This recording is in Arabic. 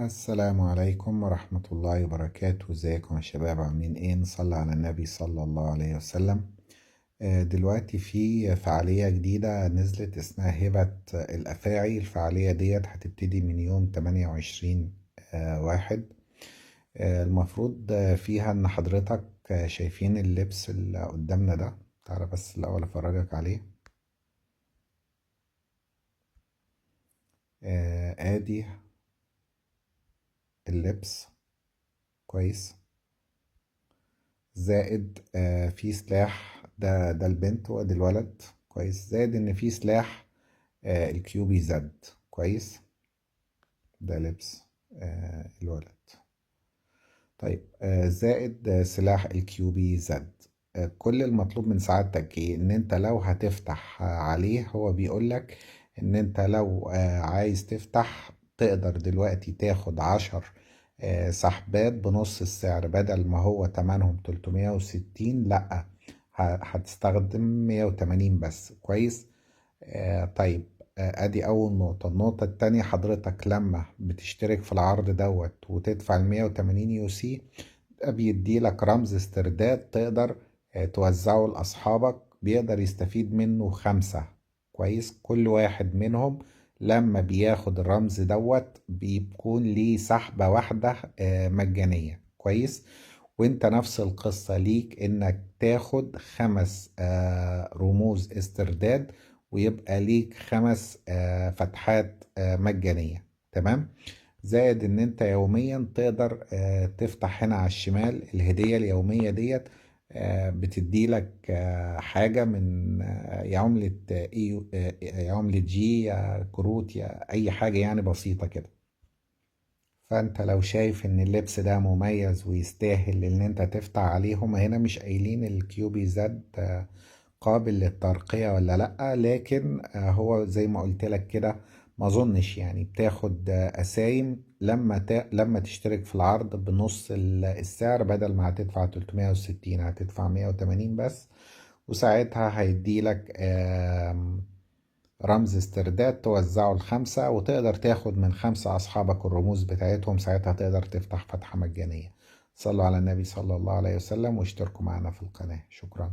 السلام عليكم ورحمة الله وبركاته. ازيكم يا شباب؟ عاملين ايه؟ نصلي على النبي صلى الله عليه وسلم. دلوقتي في فعالية جديدة نزلت اسمها هبة الأفاعي. الفعالية ديت هتبتدي من يوم 28 واحد. المفروض فيها ان حضرتك شايفين اللبس اللي قدامنا ده. تعالى بس الأول أفرجك عليه. ادي اللبس كويس، زائد في سلاح. ده البنت وادي الولد كويس، زائد ان في سلاح الكيوبي زد كويس. ده لبس الولد. طيب زائد سلاح الكيوبي زد. كل المطلوب من سعادتك ايه؟ ان انت لو هتفتح عليه، هو بيقولك ان انت لو عايز تفتح تقدر دلوقتي تاخد 10 سحبات بنص السعر. بدل ما هو تمنهم 360، لا، هتستخدم 180 بس كويس. طيب ادي اول نقطة. النقطة التانية، حضرتك لما بتشترك في العرض دوت وتدفع 180 يو سي، ده بيدي لك رمز استرداد تقدر توزعه لأصحابك. بيقدر يستفيد منه 5 كويس. كل واحد منهم لما بياخد الرمز دوت بيكون ليه سحبة واحدة مجانية كويس. وانت نفس القصة ليك انك تاخد 5 رموز استرداد، ويبقى ليك 5 فتحات مجانية. تمام. زائد ان انت يوميا تقدر تفتح هنا على الشمال الهدية اليومية ديت. بتدي لك حاجة من يا عملة يا عملة جي، يا كروت، يا اي حاجة يعني بسيطة كده. فانت لو شايف ان اللبس ده مميز ويستاهل ان انت تفتح عليه، هما هنا مش قايلين الكيوبي زد قابل للترقية ولا لأ، لكن هو زي ما قلت لك كده. ما اظنش يعني بتاخد اسايم لما تشترك في العرض بنص السعر. بدل ما هتدفع 360 هتدفع 180 بس. وساعتها هيديلك رمز استرداد توزعه ل5، وتقدر تاخد من 5 أصحابك الرموز بتاعتهم. ساعتها تقدر تفتح فتحة مجانية. صلوا على النبي صلى الله عليه وسلم واشتركوا معنا في القناة. شكرا.